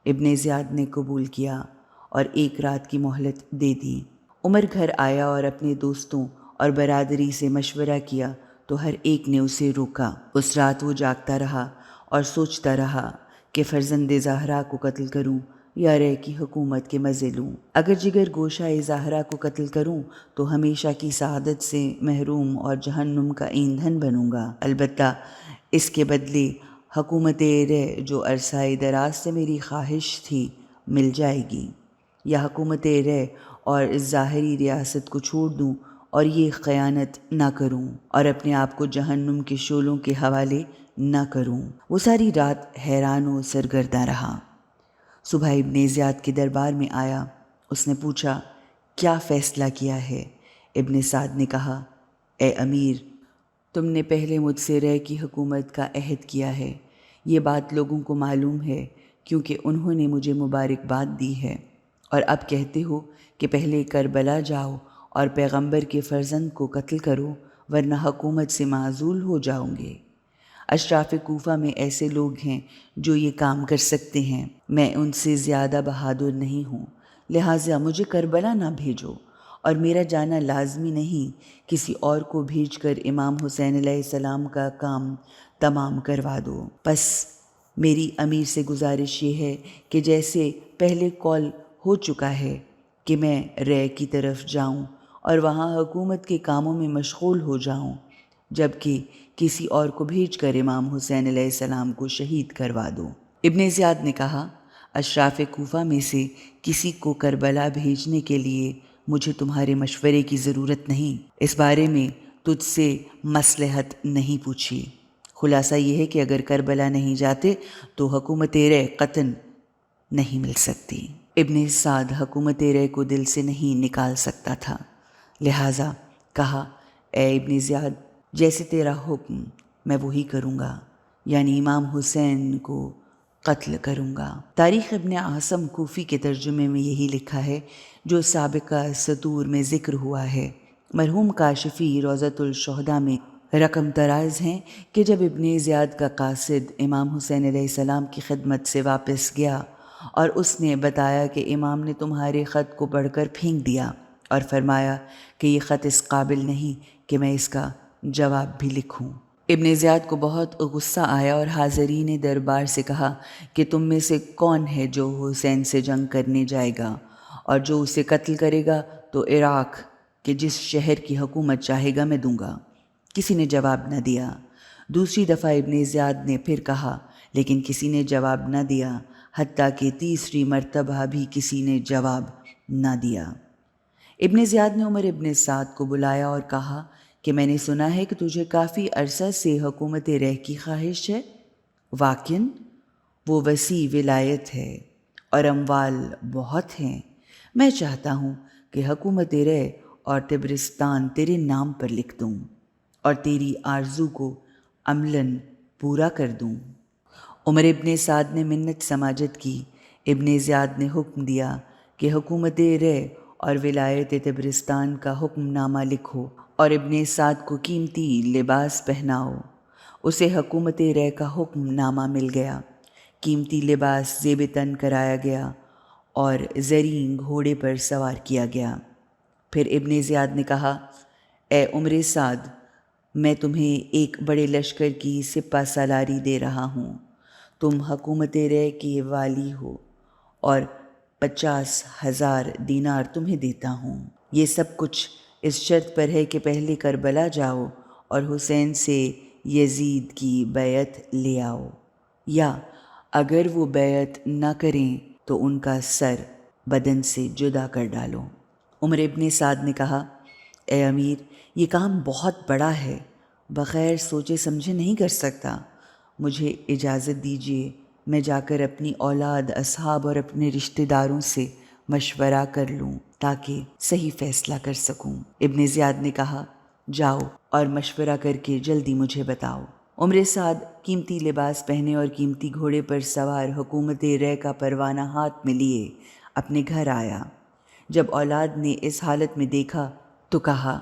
ابن زیاد نے قبول کیا اور ایک رات کی مہلت دے دی۔ عمر گھر آیا اور اپنے دوستوں اور برادری سے مشورہ کیا تو ہر ایک نے اسے روکا۔ اس رات وہ جاگتا رہا اور سوچتا رہا کہ فرزند زہرا کو قتل کروں یا رے کی حکومت کے مزے لوں۔ اگر جگر گوشہ زہرا کو قتل کروں تو ہمیشہ کی سعادت سے محروم اور جہنم کا ایندھن بنوں گا، البتہ اس کے بدلے حکومت رے جو عرصۂ دراز سے میری خواہش تھی مل جائے گی، یا حکومت رے اور اس ظاہری ریاست کو چھوڑ دوں اور یہ خیانت نہ کروں اور اپنے آپ کو جہنم کے شعلوں کے حوالے نہ کروں۔ وہ ساری رات حیران و سرگرداں رہا۔ صبح ابن زیاد کے دربار میں آیا۔ اس نے پوچھا، کیا فیصلہ کیا ہے؟ ابن سعد نے کہا، اے امیر، تم نے پہلے مجھ سے رے کی حکومت کا عہد کیا ہے۔ یہ بات لوگوں کو معلوم ہے کیونکہ انہوں نے مجھے مبارکباد دی ہے، اور اب کہتے ہو کہ پہلے کربلا جاؤ اور پیغمبر کے فرزند کو قتل کرو ورنہ حکومت سے معزول ہو جاؤں گے۔ اشراف کوفہ میں ایسے لوگ ہیں جو یہ کام کر سکتے ہیں، میں ان سے زیادہ بہادر نہیں ہوں، لہٰذا مجھے کربلا نہ بھیجو اور میرا جانا لازمی نہیں، کسی اور کو بھیج کر امام حسین علیہ السلام کا کام تمام کروا دو۔ پس میری امیر سے گزارش یہ ہے کہ جیسے پہلے کال ہو چکا ہے کہ میں رے کی طرف جاؤں اور وہاں حکومت کے کاموں میں مشغول ہو جاؤں، جبکہ کسی اور کو بھیج کر امام حسین علیہ السلام کو شہید کروا دو۔ ابن زیاد نے کہا، اشراف کوفہ میں سے کسی کو کربلا بھیجنے کے لیے مجھے تمہارے مشورے کی ضرورت نہیں، اس بارے میں تجھ سے مصلحت نہیں پوچھی۔ خلاصہ یہ ہے کہ اگر کربلا نہیں جاتے تو حکومت رے قطعاً نہیں مل سکتی۔ ابن سعد حکومت رے کو دل سے نہیں نکال سکتا تھا، لہٰذا کہا، اے ابن زیاد، جیسے تیرا حکم میں وہی کروں گا، یعنی امام حسین کو قتل کروں گا۔ تاریخ ابن عاصم کوفی کے ترجمے میں یہی لکھا ہے جو سابقہ سطور میں ذکر ہوا ہے۔ مرحوم کاشفی روضۃ الشہداء میں رقم دراز ہیں کہ جب ابن زیاد کا قاصد امام حسین علیہ السلام کی خدمت سے واپس گیا اور اس نے بتایا کہ امام نے تمہارے خط کو پڑھ کر پھینک دیا اور فرمایا کہ یہ خط اس قابل نہیں کہ میں اس کا جواب بھی لکھوں۔ ابن زیاد کو بہت غصہ آیا اور حاضرین دربار سے کہا کہ تم میں سے کون ہے جو حسین سے جنگ کرنے جائے گا، اور جو اسے قتل کرے گا تو عراق کے جس شہر کی حکومت چاہے گا میں دوں گا۔ کسی نے جواب نہ دیا۔ دوسری دفعہ ابن زیاد نے پھر کہا، لیکن کسی نے جواب نہ دیا، حتیٰ کہ تیسری مرتبہ بھی کسی نے جواب نہ دیا۔ ابن زیاد نے عمر ابن سعد کو بلایا اور کہا کہ میں نے سنا ہے کہ تجھے کافی عرصہ سے حکومت رے کی خواہش ہے۔ واقعاً وہ وسیع ولایت ہے اور اموال بہت ہیں۔ میں چاہتا ہوں کہ حکومت رے اور طبرستان تیرے نام پر لکھ دوں اور تیری آرزو کو عملاً پورا کر دوں۔ عمر ابن سعد نے منت سماجت کی۔ ابن زیاد نے حکم دیا کہ حکومت رے اور ولایت طبرستان کا حکم نامہ لکھو اور ابن سعد کو قیمتی لباس پہناؤ۔ اسے حکومت رے کا حکم نامہ مل گیا، قیمتی لباس زیب تن کرایا گیا اور زرین گھوڑے پر سوار کیا گیا۔ پھر ابن زیاد نے کہا، اے عمر سعد، میں تمہیں ایک بڑے لشکر کی سپہ سالاری دے رہا ہوں۔ تم حکومت رے کے والی ہو اور 50,000 دینار تمہیں دیتا ہوں۔ یہ سب کچھ اس شرط پر ہے کہ پہلے کربلا جاؤ اور حسین سے یزید کی بیعت لے آؤ، یا اگر وہ بیعت نہ کریں تو ان کا سر بدن سے جدا کر ڈالو۔ عمر ابن سعد نے کہا، اے امیر، یہ کام بہت بڑا ہے، بغیر سوچے سمجھے نہیں کر سکتا۔ مجھے اجازت دیجیے میں جا کر اپنی اولاد، اصحاب اور اپنے رشتہ داروں سے مشورہ کر لوں تاکہ صحیح فیصلہ کر سکوں۔ ابن زیاد نے کہا، جاؤ اور مشورہ کر کے جلدی مجھے بتاؤ۔ عمر سعد قیمتی لباس پہنے اور قیمتی گھوڑے پر سوار حکومت رے کا پروانہ ہاتھ میں لیے اپنے گھر آیا۔ جب اولاد نے اس حالت میں دیکھا تو کہا،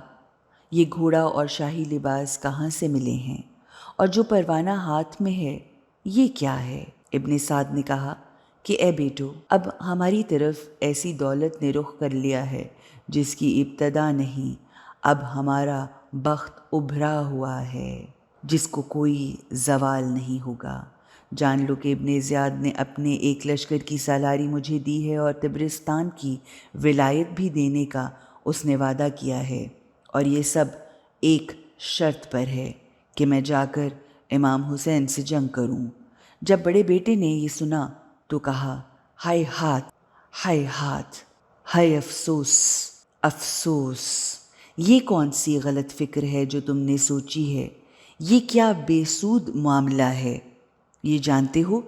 یہ گھوڑا اور شاہی لباس کہاں سے ملے ہیں، اور جو پروانہ ہاتھ میں ہے یہ کیا ہے؟ ابن سعد نے کہا کہ اے بیٹو، اب ہماری طرف ایسی دولت نے رخ کر لیا ہے جس کی ابتدا نہیں، اب ہمارا بخت ابھرا ہوا ہے جس کو کوئی زوال نہیں ہوگا۔ جان لو کہ ابن زیاد نے اپنے ایک لشکر کی سالاری مجھے دی ہے اور طبرستان کی ولایت بھی دینے کا اس نے وعدہ کیا ہے، اور یہ سب ایک شرط پر ہے کہ میں جا کر امام حسین سے جنگ کروں۔ جب بڑے بیٹے نے یہ سنا تو کہا، ہائے ہاتھ، ہائے ہاتھ، ہائے افسوس، افسوس! یہ کون سی غلط فکر ہے جو تم نے سوچی ہے؟ یہ کیا بے سود معاملہ ہے؟ یہ جانتے ہو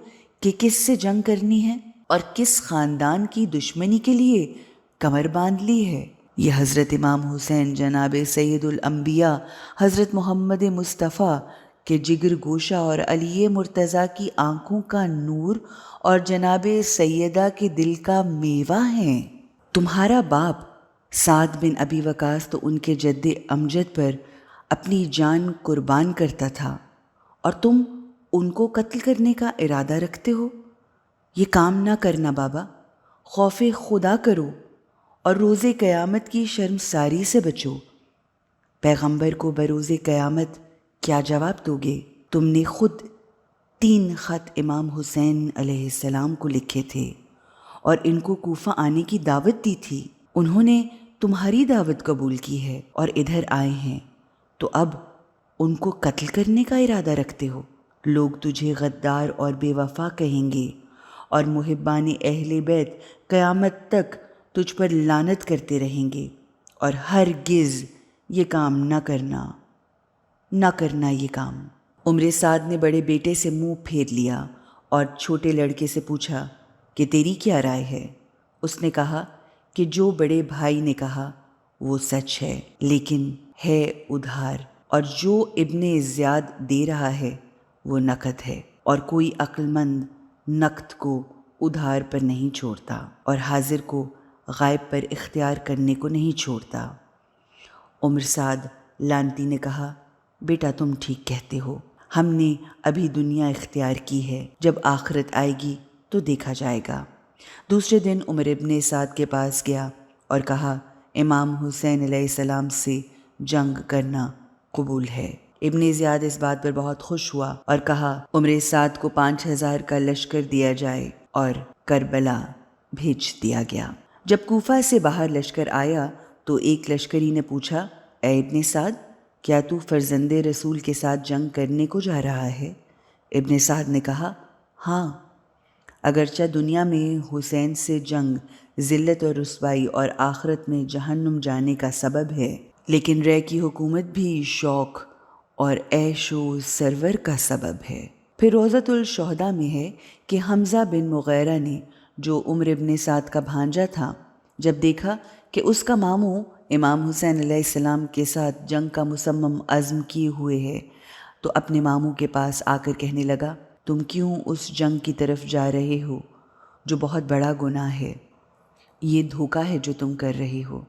کہ کس سے جنگ کرنی ہے اور کس خاندان کی دشمنی کے لیے کمر باندھ لی ہے؟ یہ حضرت امام حسین جناب سید الانبیاء حضرت محمد مصطفیٰ کے جگر گوشہ اور علی مرتضیٰ کی آنکھوں کا نور اور جناب سیدہ کے دل کا میوہ ہیں۔ تمہارا باپ سعد بن ابی وقاص تو ان کے جد امجد پر اپنی جان قربان کرتا تھا، اور تم ان کو قتل کرنے کا ارادہ رکھتے ہو؟ یہ کام نہ کرنا بابا، خوف خدا کرو اور روز قیامت کی شرمساری سے بچو۔ پیغمبر کو بروز قیامت کیا جواب دو گے؟ تم نے خود 3 خط امام حسین علیہ السلام کو لکھے تھے اور ان کو کوفہ آنے کی دعوت دی تھی۔ انہوں نے تمہاری دعوت قبول کی ہے اور ادھر آئے ہیں، تو اب ان کو قتل کرنے کا ارادہ رکھتے ہو؟ لوگ تجھے غدار اور بے وفا کہیں گے اور محبان اہل بیت قیامت تک تجھ پر لعنت کرتے رہیں گے، اور ہرگز یہ کام نہ کرنا یہ کام۔ عمر سعد نے بڑے بیٹے سے منہ پھیر لیا اور چھوٹے لڑکے سے پوچھا کہ تیری کیا رائے ہے؟ اس نے کہا کہ جو بڑے بھائی نے کہا وہ سچ ہے، لیکن ہے ادھار، اور جو ابن زیاد دے رہا ہے وہ نقد ہے، اور کوئی عقل مند نقد کو ادھار پر نہیں چھوڑتا اور حاضر کو غائب پر اختیار کرنے کو نہیں چھوڑتا۔ عمر سعد لعنتی نے کہا، بیٹا تم ٹھیک کہتے ہو، ہم نے ابھی دنیا اختیار کی ہے، جب آخرت آئے گی تو دیکھا جائے گا۔ دوسرے دن عمر ابن سعد کے پاس گیا اور کہا، امام حسین علیہ السلام سے جنگ کرنا قبول ہے۔ ابن زیاد اس بات پر بہت خوش ہوا اور کہا، عمر سعد کو 5000 کا لشکر دیا جائے، اور کربلا بھیج دیا گیا۔ جب کوفہ سے باہر لشکر آیا تو ایک لشکری نے پوچھا، اے ابن سعد، کیا تو فرزند رسول کے ساتھ جنگ کرنے کو جا رہا ہے؟ ابن سعد نے کہا، ہاں، اگرچہ دنیا میں حسین سے جنگ ذلت اور رسوائی اور آخرت میں جہنم جانے کا سبب ہے، لیکن رے کی حکومت بھی شوق اور عیش و سرور کا سبب ہے۔ پھر روضۃ الشہداء میں ہے کہ حمزہ بن مغیرہ نے، جو عمر ابن سعد کا بھانجا تھا، جب دیکھا کہ اس کا ماموں امام حسین علیہ السلام کے ساتھ جنگ کا مصمم عزم کیے ہوئے ہے، تو اپنے ماموں کے پاس آ کر کہنے لگا، تم کیوں اس جنگ کی طرف جا رہے ہو جو بہت بڑا گناہ ہے؟ یہ دھوکہ ہے جو تم کر رہے ہو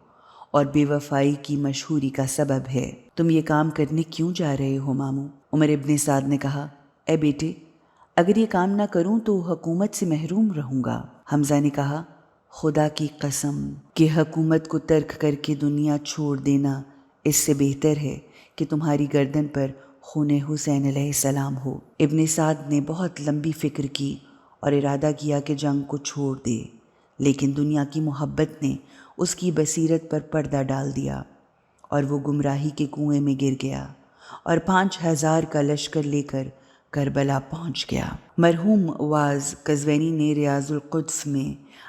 اور بے وفائی کی مشہوری کا سبب ہے۔ تم یہ کام کرنے کیوں جا رہے ہو ماموں؟ عمر ابن سعد نے کہا، اے بیٹے، اگر یہ کام نہ کروں تو حکومت سے محروم رہوں گا۔ حمزہ نے کہا، خدا کی قسم کہ حکومت کو ترک کر کے دنیا چھوڑ دینا اس سے بہتر ہے کہ تمہاری گردن پر خون حسین علیہ السلام ہو۔ ابن سعد نے بہت لمبی فکر کی اور ارادہ کیا کہ جنگ کو چھوڑ دے، لیکن دنیا کی محبت نے اس کی بصیرت پر پردہ ڈال دیا اور وہ گمراہی کے کنویں میں گر گیا اور 5000 کا لشکر لے کر کربلا پہنچ گیا۔ مرحوم واعظ قزوینی نے ریاض القدس میں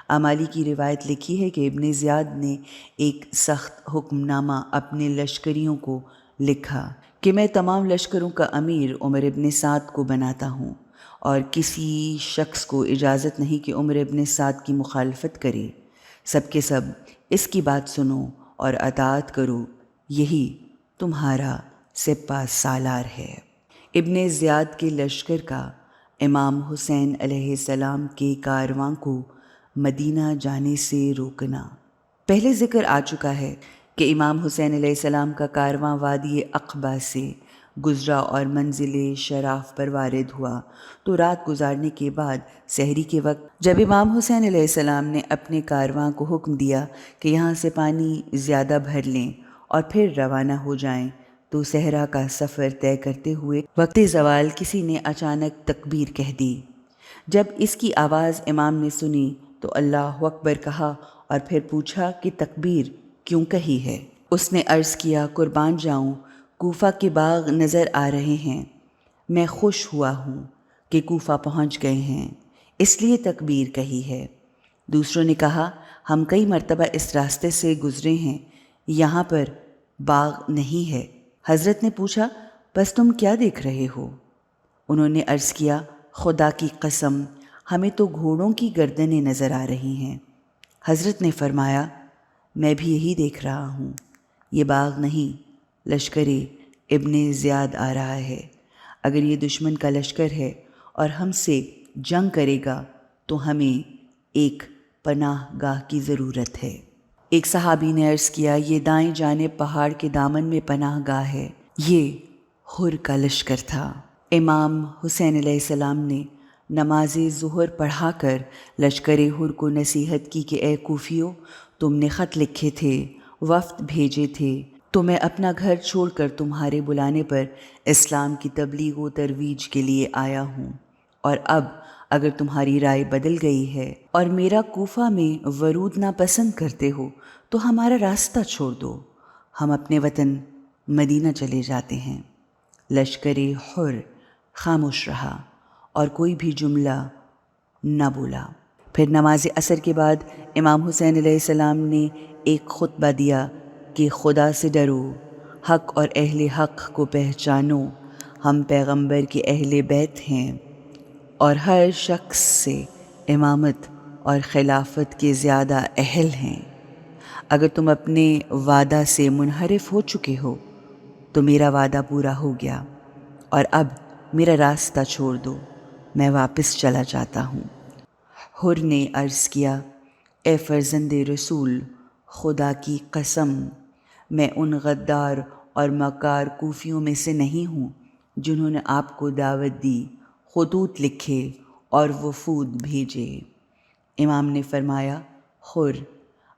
اعمالی کی روایت لکھی ہے کہ ابن زیاد نے ایک سخت حکم نامہ اپنے لشکریوں کو لکھا کہ میں تمام لشکروں کا امیر عمر ابن سعد کو بناتا ہوں، اور کسی شخص کو اجازت نہیں کہ عمر ابن سعد کی مخالفت کرے۔ سب کے سب اس کی بات سنو اور اطاعت کرو، یہی تمہارا سپہ سالار ہے۔ ابن زیاد کے لشکر کا امام حسین علیہ السلام کے کارواں کو مدینہ جانے سے روکنا۔ پہلے ذکر آ چکا ہے کہ امام حسین علیہ السلام کا کارواں وادی عقبہ سے گزرا اور منزل شراف پر وارد ہوا، تو رات گزارنے کے بعد سحری کے وقت جب امام حسین علیہ السلام نے اپنے کارواں کو حکم دیا کہ یہاں سے پانی زیادہ بھر لیں اور پھر روانہ ہو جائیں، تو صحرا کا سفر طے کرتے ہوئے وقت زوال کسی نے اچانک تکبیر کہہ دی۔ جب اس کی آواز امام نے سنی تو اللہ اکبر کہا اور پھر پوچھا کہ تکبیر کیوں کہی ہے؟ اس نے عرض کیا، قربان جاؤں، کوفہ کے باغ نظر آ رہے ہیں، میں خوش ہوا ہوں کہ کوفہ پہنچ گئے ہیں، اس لیے تکبیر کہی ہے۔ دوسروں نے کہا، ہم کئی مرتبہ اس راستے سے گزرے ہیں، یہاں پر باغ نہیں ہے۔ حضرت نے پوچھا، بس تم کیا دیکھ رہے ہو؟ انہوں نے عرض کیا، خدا کی قسم، ہمیں تو گھوڑوں کی گردنیں نظر آ رہی ہیں۔ حضرت نے فرمایا، میں بھی یہی دیکھ رہا ہوں، یہ باغ نہیں، لشکر ابن زیاد آ رہا ہے۔ اگر یہ دشمن کا لشکر ہے اور ہم سے جنگ کرے گا تو ہمیں ایک پناہ گاہ کی ضرورت ہے۔ ایک صحابی نے عرض کیا، یہ دائیں جانب پہاڑ کے دامن میں پناہ گاہ ہے۔ یہ حر کا لشکر تھا۔ امام حسین علیہ السلام نے نماز ظہر پڑھا کر لشکر حر کو نصیحت کی کہ اے کوفیو، تم نے خط لکھے تھے، وفد بھیجے تھے، تو میں اپنا گھر چھوڑ کر تمہارے بلانے پر اسلام کی تبلیغ و ترویج کے لیے آیا ہوں، اور اب اگر تمہاری رائے بدل گئی ہے اور میرا کوفہ میں ورود ناپسند کرتے ہو تو ہمارا راستہ چھوڑ دو، ہم اپنے وطن مدینہ چلے جاتے ہیں۔ لشکر حر خاموش رہا اور کوئی بھی جملہ نہ بولا۔ پھر نماز عصر کے بعد امام حسین علیہ السلام نے ایک خطبہ دیا کہ خدا سے ڈرو، حق اور اہل حق کو پہچانو، ہم پیغمبر کے اہل بیت ہیں اور ہر شخص سے امامت اور خلافت کے زیادہ اہل ہیں۔ اگر تم اپنے وعدہ سے منحرف ہو چکے ہو تو میرا وعدہ پورا ہو گیا، اور اب میرا راستہ چھوڑ دو، میں واپس چلا جاتا ہوں۔ حر نے عرض کیا، اے فرزند رسول، خدا کی قسم، میں ان غدار اور مکار کوفیوں میں سے نہیں ہوں جنہوں نے آپ کو دعوت دی، خطوط لکھے اور وفود بھیجے۔ امام نے فرمایا، حر،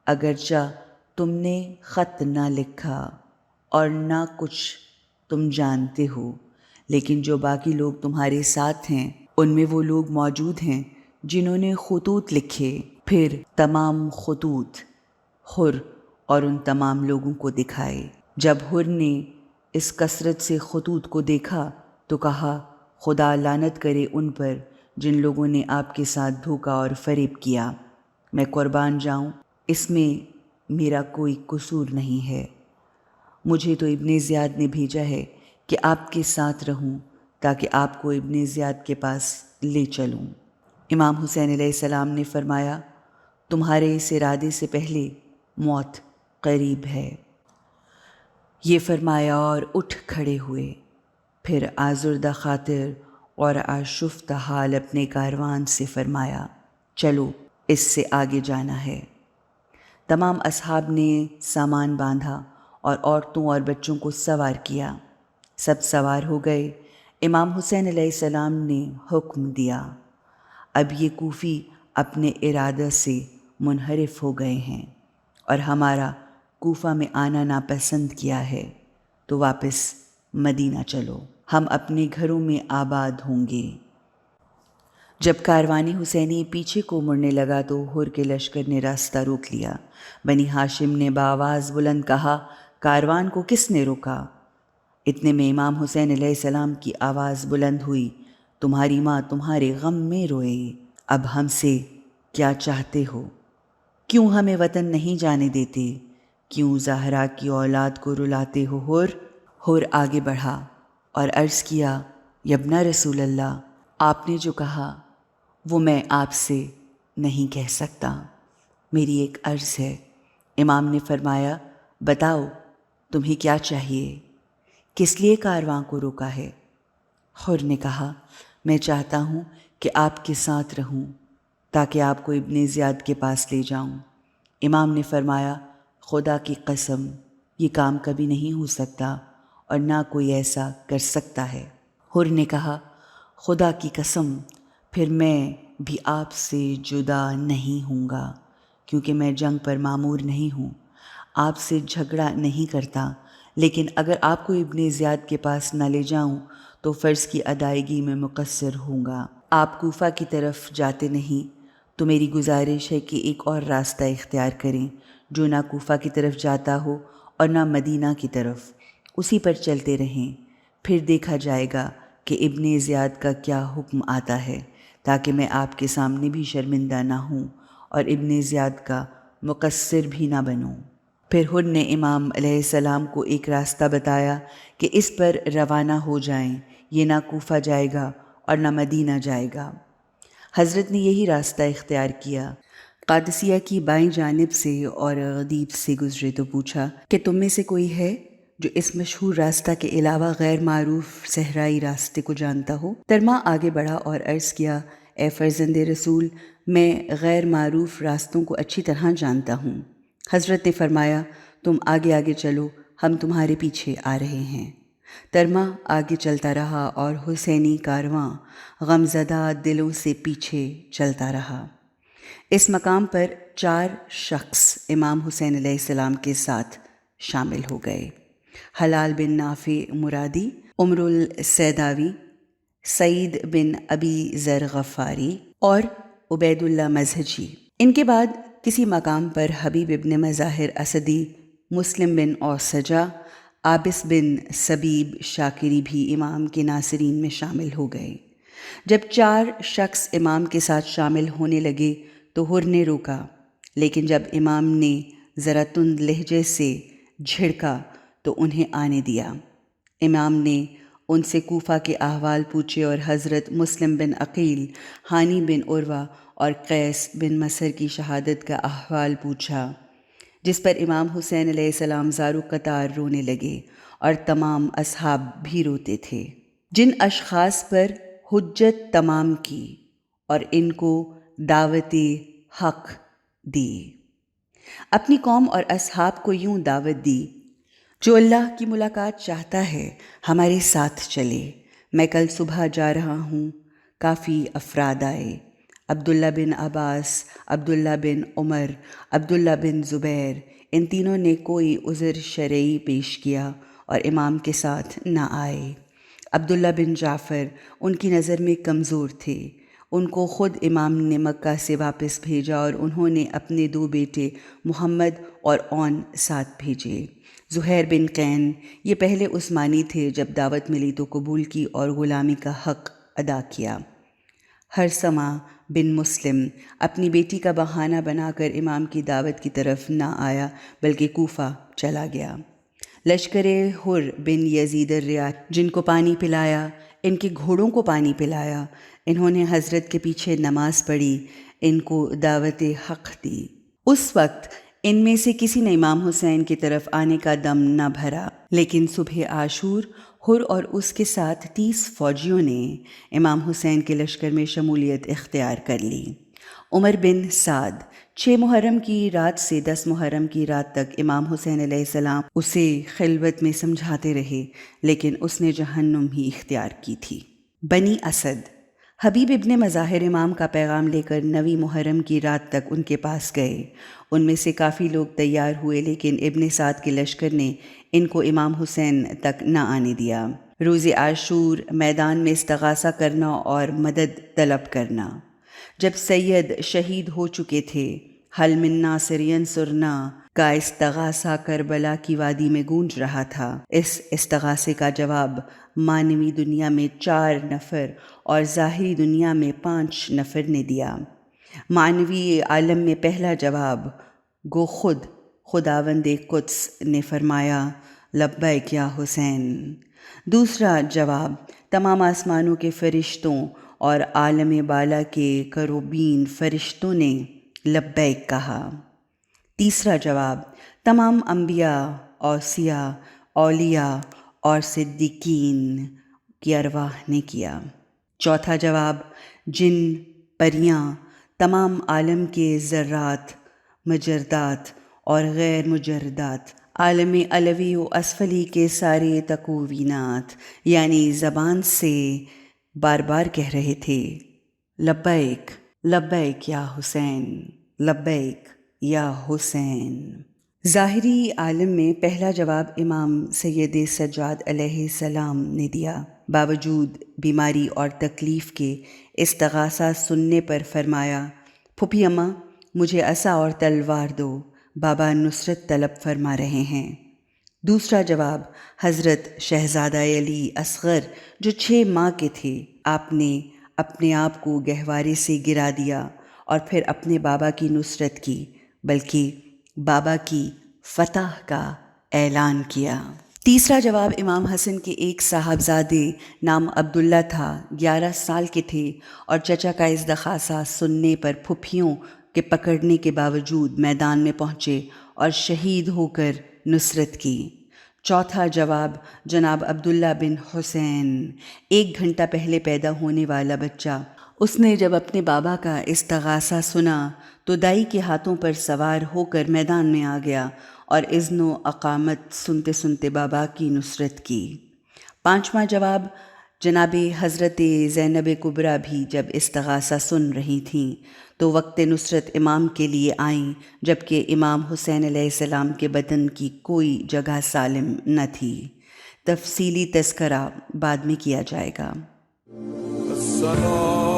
اگرچہ تم نے خط نہ لکھا اور نہ کچھ تم جانتے ہو، لیکن جو باقی لوگ تمہارے ساتھ ہیں ان میں وہ لوگ موجود ہیں جنہوں نے خطوط لکھے۔ پھر تمام خطوط حر اور ان تمام لوگوں کو دکھائے۔ جب حر نے اس کثرت سے خطوط کو دیکھا تو کہا، خدا لعنت کرے ان پر جن لوگوں نے آپ کے ساتھ دھوکہ اور فریب کیا۔ میں قربان جاؤں، اس میں میرا کوئی قصور نہیں ہے۔ مجھے تو ابن زیاد نے بھیجا ہے کہ آپ کے ساتھ رہوں تاکہ آپ کو ابن زیاد کے پاس لے چلوں۔ امام حسین علیہ السلام نے فرمایا، تمہارے اس ارادے سے پہلے موت قریب ہے۔ یہ فرمایا اور اٹھ کھڑے ہوئے۔ پھر آزردہ خاطر اور آشفتہ حال اپنے کاروان سے فرمایا، چلو اس سے آگے جانا ہے۔ تمام اصحاب نے سامان باندھا اور عورتوں اور بچوں کو سوار کیا۔ سب سوار ہو گئے۔ امام حسین علیہ السلام نے حکم دیا، اب یہ کوفی اپنے ارادہ سے منحرف ہو گئے ہیں اور ہمارا کوفہ میں آنا ناپسند کیا ہے، تو واپس مدینہ چلو، ہم اپنے گھروں میں آباد ہوں گے۔ جب کاروان حسینی پیچھے کو مڑنے لگا تو حر کے لشکر نے راستہ روک لیا۔ بنی ہاشم نے بآواز بلند کہا، کاروان کو کس نے روکا؟ اتنے میں امام حسین علیہ السلام کی آواز بلند ہوئی، تمہاری ماں تمہارے غم میں روئے، اب ہم سے کیا چاہتے ہو؟ کیوں ہمیں وطن نہیں جانے دیتے؟ کیوں زہرا کی اولاد کو رلاتے ہو؟ حر آگے بڑھا اور عرض کیا، یبن رسول اللہ، آپ نے جو کہا وہ میں آپ سے نہیں کہہ سکتا، میری ایک عرض ہے۔ امام نے فرمایا، بتاؤ تمہیں کیا چاہیے، کس لیے کارواں کو روکا ہے؟ حر نے کہا، میں چاہتا ہوں کہ آپ کے ساتھ رہوں تاکہ آپ کو ابن زیاد کے پاس لے جاؤں۔ امام نے فرمایا، خدا کی قسم، یہ کام کبھی نہیں ہو سکتا اور نہ کوئی ایسا کر سکتا ہے۔ حر نے کہا، خدا کی قسم، پھر میں بھی آپ سے جدا نہیں ہوں گا، کیونکہ میں جنگ پر مامور نہیں ہوں، آپ سے جھگڑا نہیں کرتا، لیکن اگر آپ کو ابن زیاد کے پاس نہ لے جاؤں تو فرض کی ادائیگی میں مقصر ہوں گا۔ آپ کوفہ کی طرف جاتے نہیں تو میری گزارش ہے کہ ایک اور راستہ اختیار کریں جو نہ کوفہ کی طرف جاتا ہو اور نہ مدینہ کی طرف، اسی پر چلتے رہیں، پھر دیکھا جائے گا کہ ابن زیاد کا کیا حکم آتا ہے، تاکہ میں آپ کے سامنے بھی شرمندہ نہ ہوں اور ابن زیاد کا مقصر بھی نہ بنوں۔ پھر حر نے امام علیہ السلام کو ایک راستہ بتایا کہ اس پر روانہ ہو جائیں، یہ نہ کوفہ جائے گا اور نہ مدینہ جائے گا۔ حضرت نے یہی راستہ اختیار کیا۔ قادسیہ کی بائیں جانب سے اور غدیب سے گزرے تو پوچھا کہ تم میں سے کوئی ہے جو اس مشہور راستہ کے علاوہ غیر معروف صحرائی راستے کو جانتا ہو؟ ترما آگے بڑھا اور عرض کیا، اے فرزند رسول، میں غیر معروف راستوں کو اچھی طرح جانتا ہوں۔ حضرت نے فرمایا، تم آگے آگے چلو، ہم تمہارے پیچھے آ رہے ہیں۔ ترما آگے چلتا رہا اور حسینی کارواں غمزدہ دلوں سے پیچھے چلتا رہا۔ اس مقام پر 4 شخص امام حسین علیہ السلام کے ساتھ شامل ہو گئے: حلال بن نافع مرادی، عمر السیداوی، سعید بن ابی ذر غفاری اور عبید اللہ مزہجی۔ ان کے بعد کسی مقام پر حبیب ابن مظاہر اسدی، مسلم بن اوسجہ، عابس بن سبیب شاکری بھی امام کے ناصرین میں شامل ہو گئے۔ جب 4 شخص امام کے ساتھ شامل ہونے لگے تو حر نے روکا، لیکن جب امام نے ذرا تند لہجے سے جھڑکا تو انہیں آنے دیا۔ امام نے ان سے کوفہ کے احوال پوچھے اور حضرت مسلم بن عقیل، ہانی بن عروہ اور قیس بن مصر کی شہادت کا احوال پوچھا، جس پر امام حسین علیہ السلام زارو قطار رونے لگے اور تمام اصحاب بھی روتے تھے۔ جن اشخاص پر حجت تمام کی اور ان کو دعوت حق دی، اپنی قوم اور اصحاب کو یوں دعوت دی: جو اللہ کی ملاقات چاہتا ہے ہمارے ساتھ چلے۔ میں کل صبح جا رہا ہوں۔ کافی افراد آئے: عبداللہ بن عباس، عبداللہ بن عمر، عبداللہ بن زبیر۔ ان تینوں نے کوئی عذر شرعی پیش کیا اور امام کے ساتھ نہ آئے۔ عبداللہ بن جعفر ان کی نظر میں کمزور تھے۔ ان کو خود امام نے مکہ سے واپس بھیجا اور انہوں نے اپنے 2 بیٹے محمد اور اون ساتھ بھیجے۔ زہیر بن قین، یہ پہلے عثمانی تھے، جب دعوت ملی تو قبول کی اور غلامی کا حق ادا کیا۔ ہرثمہ بن مسلم اپنی بیٹی کا بہانہ بنا کر امام کی دعوت کی طرف نہ آیا بلکہ کوفہ چلا گیا۔ لشکر حر بن یزید الریاحی، جن کو پانی پلایا، ان کے گھوڑوں کو پانی پلایا، انہوں نے حضرت کے پیچھے نماز پڑھی، ان کو دعوت حق دی۔ اس وقت ان میں سے کسی نے امام حسین کی طرف آنے کا دم نہ بھرا، لیکن صبح عاشور حر اور اس کے ساتھ 30 فوجیوں نے امام حسین کے لشکر میں شمولیت اختیار کر لی۔ عمر بن سعد 6 محرم کی رات سے 10 محرم کی رات تک امام حسین علیہ السلام اسے خلوت میں سمجھاتے رہے، لیکن اس نے جہنم ہی اختیار کی تھی۔ بنی اسد حبیب ابن مظاہر امام کا پیغام لے کر 9 محرم کی رات تک ان کے پاس گئے۔ ان میں سے کافی لوگ تیار ہوئے، لیکن ابن سعد کے لشکر نے ان کو امام حسین تک نہ آنے دیا۔ روز عاشور میدان میں استغاثہ کرنا اور مدد طلب کرنا۔ جب سید شہید ہو چکے تھے، حل من ناصر ینصرنا کا استغاثہ کربلا کی وادی میں گونج رہا تھا۔ اس استغاثے کا جواب معنوی دنیا میں 4 نفر اور ظاہری دنیا میں 5 نفر نے دیا۔ معنوی عالم میں پہلا جواب گو خود خداوند قدس نے فرمایا لبیک یا حسین۔ دوسرا جواب تمام آسمانوں کے فرشتوں اور عالم بالا کے کروبین فرشتوں نے لبیک کہا۔ تیسرا جواب تمام انبیاء، اوصیاء، اولیاء اور صدیقین کی ارواح نے کیا۔ چوتھا جواب جن، پریاں، تمام عالم کے ذرات، مجردات اور غیر مجردات، عالم علوی و اسفلی کے سارے تکوینات، یعنی زبان سے بار بار کہہ رہے تھے لبیک لبیک یا حسین، لبیک یا حسین۔ ظاہری عالم میں پہلا جواب امام سید سجاد علیہ السلام نے دیا۔ باوجود بیماری اور تکلیف کے استغاثہ سننے پر فرمایا پھوپھی اماں مجھے عصا اور تلوار دو، بابا نصرت طلب فرما رہے ہیں۔ دوسرا جواب حضرت شہزادہ علی اصغر جو 6 ماہ کے تھے، آپ نے اپنے آپ کو گہوارے سے گرا دیا اور پھر اپنے بابا کی نصرت کی، بلکہ بابا کی فتح کا اعلان کیا۔ تیسرا جواب امام حسن کے ایک صاحبزادے نام عبداللہ تھا، 11 سال کے تھے اور چچا کا استغاثہ سننے پر پھوپھیوں کے پکڑنے کے باوجود میدان میں پہنچے اور شہید ہو کر نصرت کی۔ چوتھا جواب جناب عبداللہ بن حسین، 1 گھنٹہ پہلے پیدا ہونے والا بچہ۔ اس نے جب اپنے بابا کا استغاثہ سنا تو دائی کے ہاتھوں پر سوار ہو کر میدان میں آ گیا اور اذن و اقامت سنتے سنتے بابا کی نصرت کی۔ پانچواں جواب جناب حضرت زینب کبریٰ بھی جب استغاثہ سن رہی تھیں تو وقت نصرت امام کے لیے آئیں، جبکہ امام حسین علیہ السلام کے بدن کی کوئی جگہ سالم نہ تھی۔ تفصیلی تذکرہ بعد میں کیا جائے گا۔ السلام